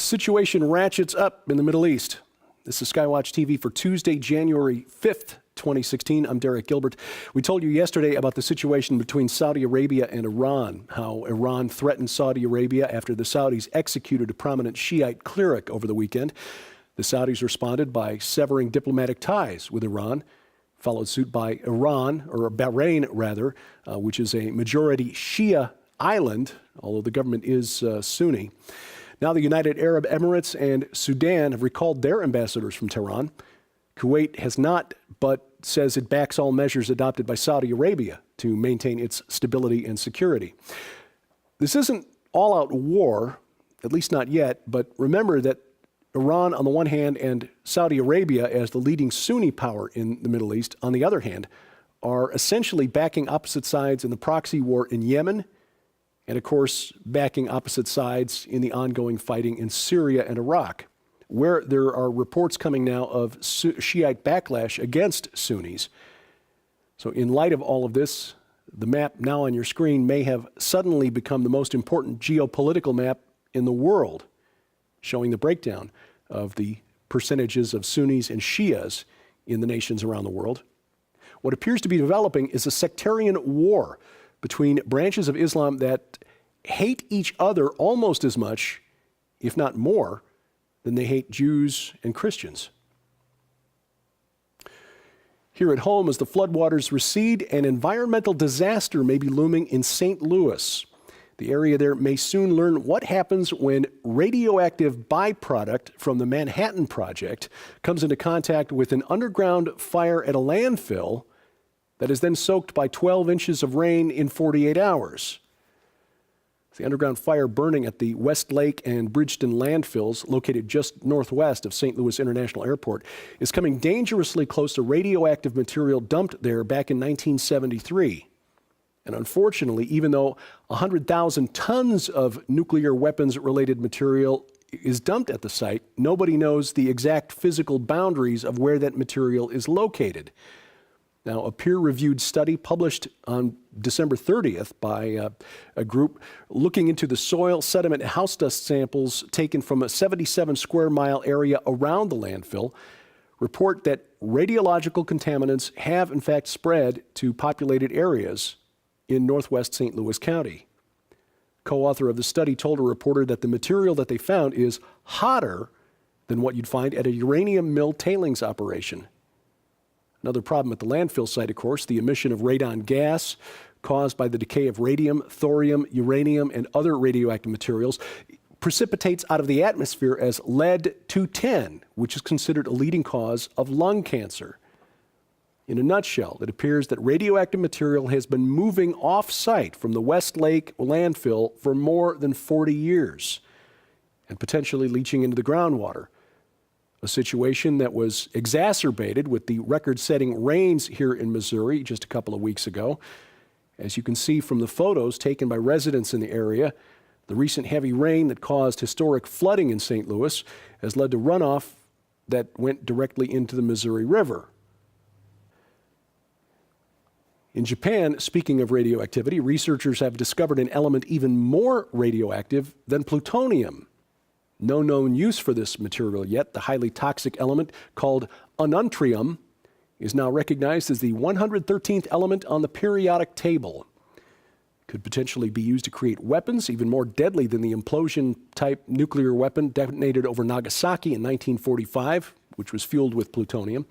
Situation ratchets up in the Middle East. This is SkyWatchTV for Tuesday, January 5th, 2016. I'm Derek Gilbert. We told you yesterday about the situation between Saudi Arabia and Iran, how Iran threatened Saudi Arabia after the Saudis executed a prominent Shiite cleric over the weekend. The Saudis responded by severing diplomatic ties with Iran, followed suit by Iran, or Bahrain rather, which is a majority Shia island, although the government is Sunni. Now the United Arab Emirates and Sudan have recalled their ambassadors from Tehran. Kuwait has not, but says it backs all measures adopted by Saudi Arabia to maintain its stability and security. This isn't all-out war, at least not yet, but remember that Iran on the one hand and Saudi Arabia as the leading Sunni power in the Middle East on the other hand are essentially backing opposite sides in the proxy war in Yemen and, of course, backing opposite sides in the ongoing fighting in Syria and Iraq, where there are reports coming now of Shiite backlash against Sunnis. So in light of all of this, the map now on your screen may have suddenly become the most important geopolitical map in the world, showing the breakdown of the percentages of Sunnis and Shias in the nations around the world. What appears to be developing is a sectarian war between branches of Islam that hate each other almost as much, if not more, than they hate Jews and Christians. Here at home, as the floodwaters recede, an environmental disaster may be looming in St. Louis. The area there may soon learn what happens when radioactive byproduct from the Manhattan Project comes into contact with an underground fire at a landfill that is then soaked by 12 inches of rain in 48 hours. The underground fire burning at the Westlake and Bridgeton landfills, located just northwest of St. Louis International Airport, is coming dangerously close to radioactive material dumped there back in 1973. And unfortunately, even though 100,000 tons of nuclear weapons-related material is dumped at the site, nobody knows the exact physical boundaries of where that material is located. Now, a peer-reviewed study published on December 30th by a group looking into the soil, sediment, and house dust samples taken from a 77-square-mile area around the landfill report that radiological contaminants have, in fact, spread to populated areas in northwest St. Louis County. Co-author of the study told a reporter that the material that they found is hotter than what you'd find at a uranium mill tailings operation. Another problem at the landfill site, of course, the emission of radon gas caused by the decay of radium, thorium, uranium, and other radioactive materials precipitates out of the atmosphere as lead-210, which is considered a leading cause of lung cancer. In a nutshell, it appears that radioactive material has been moving off-site from the Westlake landfill for more than 40 years and potentially leaching into the groundwater. A situation that was exacerbated with the record-setting rains here in Missouri just a couple of weeks ago. As you can see from the photos taken by residents in the area, the recent heavy rain that caused historic flooding in St. Louis has led to runoff that went directly into the Missouri River. In Japan, speaking of radioactivity, researchers have discovered an element even more radioactive than plutonium. No known use for this material yet. The highly toxic element called ununtrium is now recognized as the 113th element on the periodic table. Could potentially be used to create weapons even more deadly than the implosion-type nuclear weapon detonated over Nagasaki in 1945, which was fueled with plutonium.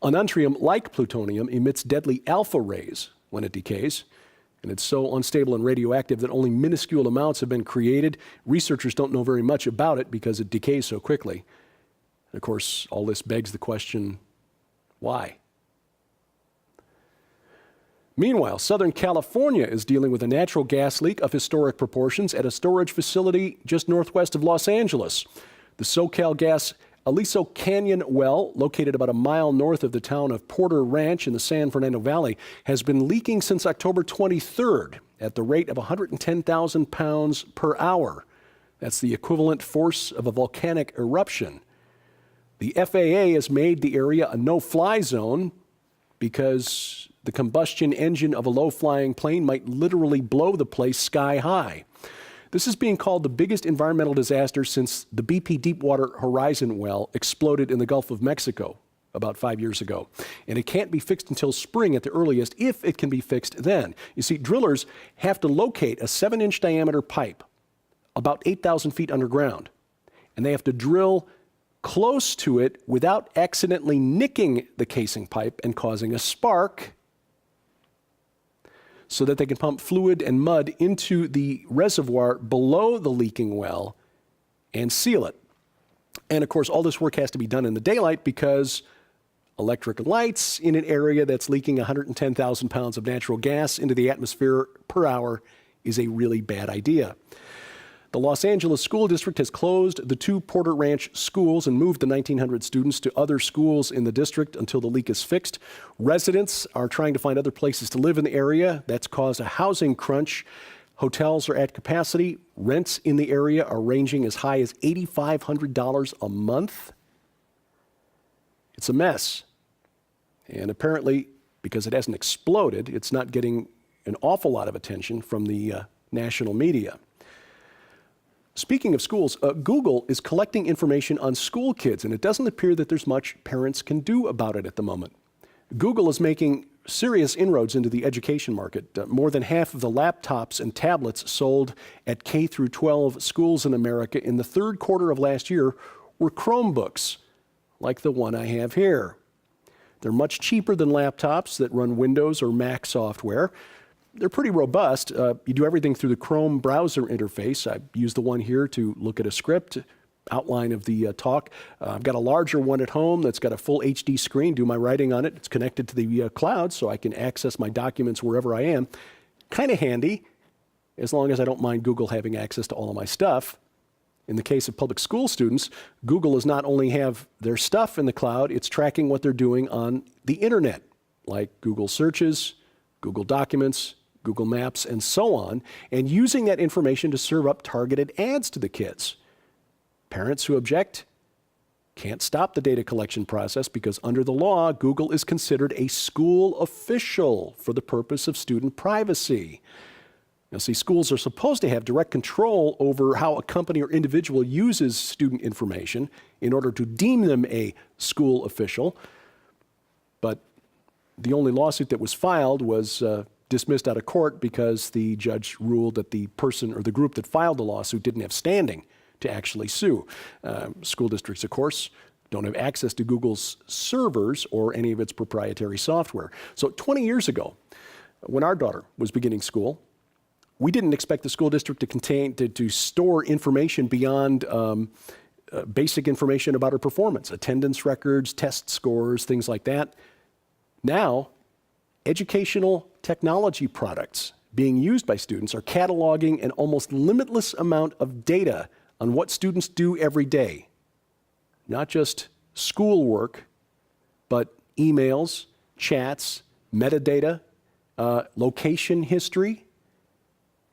Ununtrium, like plutonium, emits deadly alpha rays when it decays. And it's so unstable and radioactive that only minuscule amounts have been created. Researchers don't know very much about it because it decays so quickly. And of course, all this begs the question, why? Meanwhile, Southern California is dealing with a natural gas leak of historic proportions at a storage facility just northwest of Los Angeles. The SoCalGas Aliso Canyon well, located about a mile north of the town of Porter Ranch in the San Fernando Valley, has been leaking since October 23rd at the rate of 110,000 pounds per hour. That's the equivalent force of a volcanic eruption. The FAA has made the area a no-fly zone because the combustion engine of a low-flying plane might literally blow the place sky high. This is being called the biggest environmental disaster since the BP Deepwater Horizon well exploded in the Gulf of Mexico about 5 years ago. And it can't be fixed until spring at the earliest, if it can be fixed then. You see, drillers have to locate a 7-inch diameter pipe about 8,000 feet underground. And they have to drill close to it without accidentally nicking the casing pipe and causing a spark, so that they can pump fluid and mud into the reservoir below the leaking well and seal it. And of course, all this work has to be done in the daylight because electric lights in an area that's leaking 110,000 pounds of natural gas into the atmosphere per hour is a really bad idea. The Los Angeles School District has closed the 2 Porter Ranch schools and moved the 1,900 students to other schools in the district until the leak is fixed. Residents are trying to find other places to live in the area. That's caused a housing crunch. Hotels are at capacity. Rents in the area are ranging as high as $8,500 a month. It's a mess. And apparently, because it hasn't exploded, it's not getting an awful lot of attention from the national media. Speaking of schools, Google is collecting information on school kids, and it doesn't appear that there's much parents can do about it at the moment. Google is making serious inroads into the education market. More than half of the laptops and tablets sold at K through 12 schools in America in the third quarter of last year were Chromebooks, like the one I have here. They're much cheaper than laptops that run Windows or Mac software. They're pretty robust. You do everything through the Chrome browser interface. I use the one here to look at a script, outline of the talk. I've got a larger one at home that's got a full HD screen, do my writing on it. It's connected to the cloud, so I can access my documents wherever I am. Kind of handy, as long as I don't mind Google having access to all of my stuff. In the case of public school students, Google does not only have their stuff in the cloud, it's tracking what they're doing on the internet, like Google searches, Google Documents, Google Maps, and so on, and using that information to serve up targeted ads to the kids. Parents who object can't stop the data collection process because under the law, Google is considered a school official for the purpose of student privacy. Now, see, schools are supposed to have direct control over how a company or individual uses student information in order to deem them a school official, but the only lawsuit that was filed was dismissed out of court because the judge ruled that the person or the group that filed the lawsuit didn't have standing to actually sue. School districts, of course, don't have access to Google's servers or any of its proprietary software. So 20 years ago, when our daughter was beginning school, we didn't expect the school district to store information beyond basic information about her performance, attendance records, test scores, things like that. Now, educational technology products being used by students are cataloging an almost limitless amount of data on what students do every day. Not just schoolwork, but emails, chats, metadata, location history.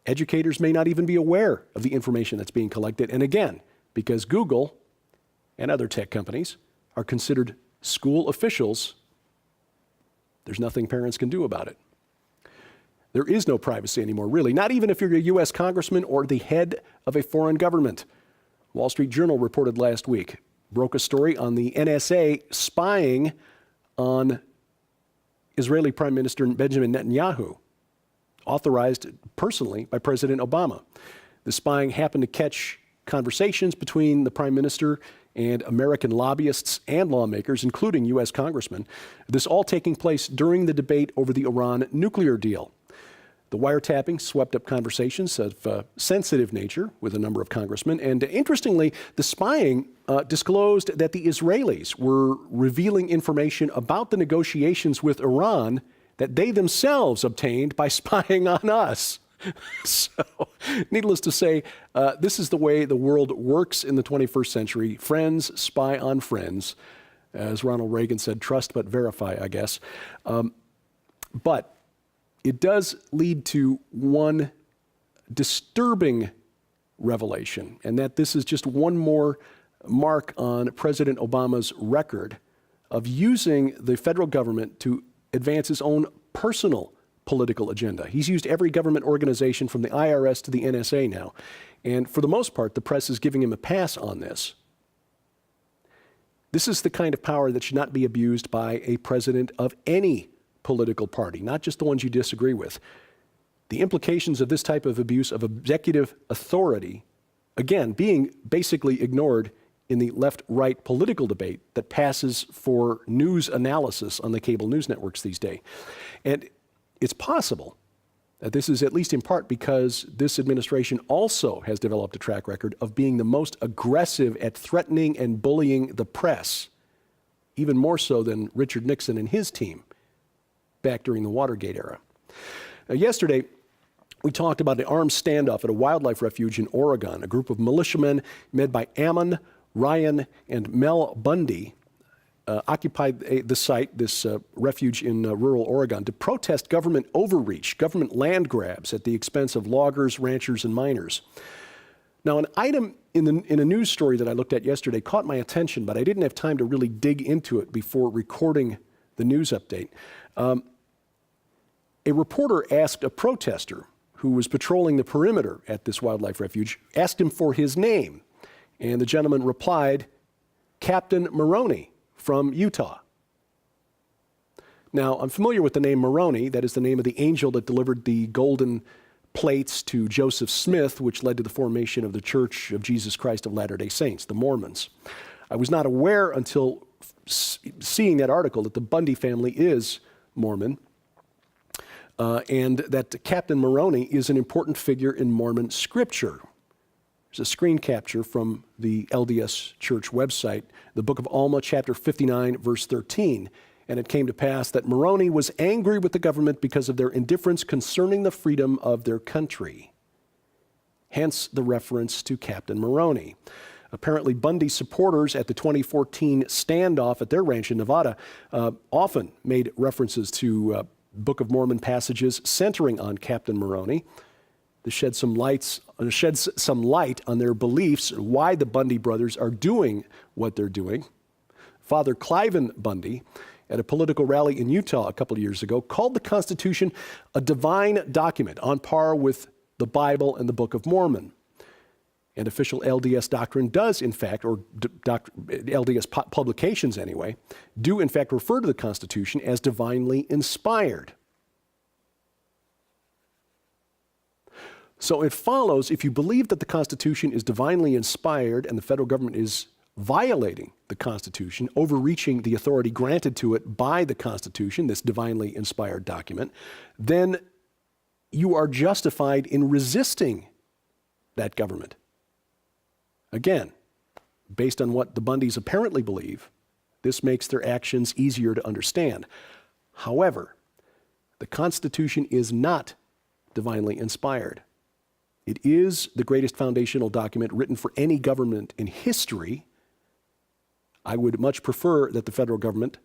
Educators may not even be aware of the information that's being collected. And again, because Google and other tech companies are considered school officials, there's nothing parents can do about it. There is no privacy anymore, really, not even if you're a U.S. congressman or the head of a foreign government. Wall Street Journal reported last week, broke a story on the NSA spying on Israeli Prime Minister Benjamin Netanyahu, authorized personally by President Obama. The spying happened to catch conversations between the Prime Minister and American lobbyists and lawmakers, including U.S. congressmen. This all taking place during the debate over the Iran nuclear deal. The wiretapping swept up conversations of sensitive nature with a number of congressmen. And interestingly, the spying disclosed that the Israelis were revealing information about the negotiations with Iran that they themselves obtained by spying on us. So, needless to say, this is the way the world works in the 21st century. Friends spy on friends. As Ronald Reagan said, trust but verify, I guess. But it does lead to one disturbing revelation, and that this is just one more mark on President Obama's record of using the federal government to advance his own personal political agenda. He's used every government organization from the IRS to the NSA now. And for the most part, the press is giving him a pass on this. This is the kind of power that should not be abused by a president of any political party, not just the ones you disagree with. The implications of this type of abuse of executive authority, again, being basically ignored in the left-right political debate that passes for news analysis on the cable news networks these days. And it's possible that this is at least in part because this administration also has developed a track record of being the most aggressive at threatening and bullying the press, even more so than Richard Nixon and his team back during the Watergate era. Now, yesterday, we talked about an armed standoff at a wildlife refuge in Oregon. A group of militiamen led by Ammon, Ryan, and Mel Bundy occupied the site, this refuge in rural Oregon, to protest government overreach, government land grabs at the expense of loggers, ranchers, and miners. Now, an item in a news story that I looked at yesterday caught my attention, but I didn't have time to really dig into it before recording the news update. A reporter asked a protester who was patrolling the perimeter at this wildlife refuge, asked him for his name, and the gentleman replied, Captain Maroney from Utah. Now, I'm familiar with the name Moroni. That is the name of the angel that delivered the golden plates to Joseph Smith, which led to the formation of the Church of Jesus Christ of Latter-day Saints, the Mormons. I was not aware until seeing that article that the Bundy family is Mormon, and that Captain Moroni is an important figure in Mormon scripture. There's a screen capture from the LDS Church website, the book of Alma, chapter 59, verse 13. And it came to pass that Moroni was angry with the government because of their indifference concerning the freedom of their country. Hence the reference to Captain Moroni. Apparently, Bundy supporters at the 2014 standoff at their ranch in Nevada often made references to Book of Mormon passages centering on Captain Moroni. This sheds some light on their beliefs, why the Bundy brothers are doing what they're doing. Father Cliven Bundy, at a political rally in Utah a couple of years ago, called the Constitution a divine document on par with the Bible and the Book of Mormon. And official LDS doctrine does, in fact, or LDS publications anyway, do in fact refer to the Constitution as divinely inspired. So it follows, if you believe that the Constitution is divinely inspired and the federal government is violating the Constitution, overreaching the authority granted to it by the Constitution, this divinely inspired document, then you are justified in resisting that government. Again, based on what the Bundys apparently believe, this makes their actions easier to understand. However, the Constitution is not divinely inspired. It is the greatest foundational document written for any government in history. I would much prefer that the federal government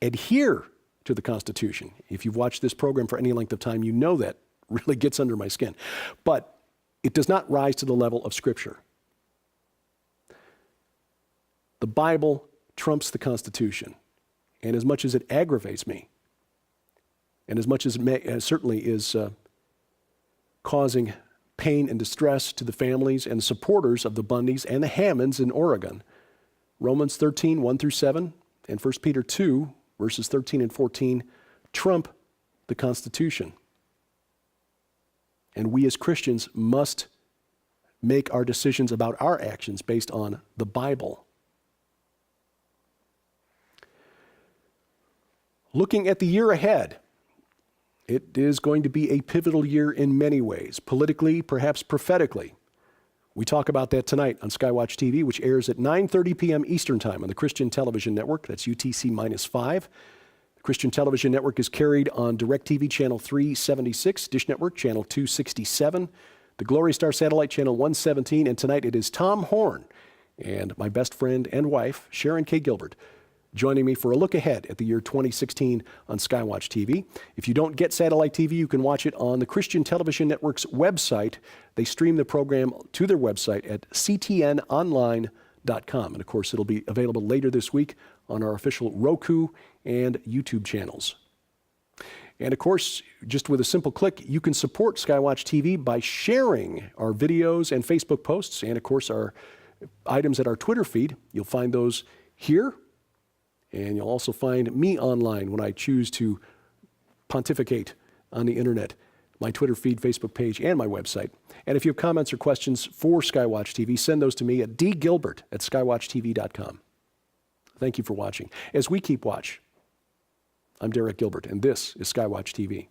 adhere to the Constitution. If you've watched this program for any length of time, you know that really gets under my skin. But it does not rise to the level of Scripture. The Bible trumps the Constitution. And as much as it aggravates me, and as much as it certainly is causing pain and distress to the families and supporters of the Bundys and the Hammonds in Oregon, Romans 13, 1 through 7, and 1 Peter 2, verses 13 and 14, trump the Constitution. And we as Christians must make our decisions about our actions based on the Bible. Looking at the year ahead, it is going to be a pivotal year in many ways, politically, perhaps prophetically. We talk about that tonight on SkyWatchTV, which airs at 9:30 p.m. Eastern Time on the Christian Television Network. That's UTC-5. The Christian Television Network is carried on DirecTV Channel 376, Dish Network Channel 267, the Glory Star Satellite Channel 117, and tonight it is Tom Horn and my best friend and wife, Sharon K. Gilbert, joining me for a look ahead at the year 2016 on SkyWatch TV. If you don't get satellite TV, you can watch it on the Christian Television Network's website. They stream the program to their website at ctnonline.com. And of course, it'll be available later this week on our official Roku and YouTube channels. And of course, just with a simple click, you can support SkyWatch TV by sharing our videos and Facebook posts, and of course, our items at our Twitter feed. You'll find those here, and you'll also find me online when I choose to pontificate on the internet, my Twitter feed, Facebook page, and my website. And if you have comments or questions for SkyWatch TV, send those to me at dgilbert@skywatchtv.com. Thank you for watching. As we keep watch, I'm Derek Gilbert, and this is SkyWatch TV.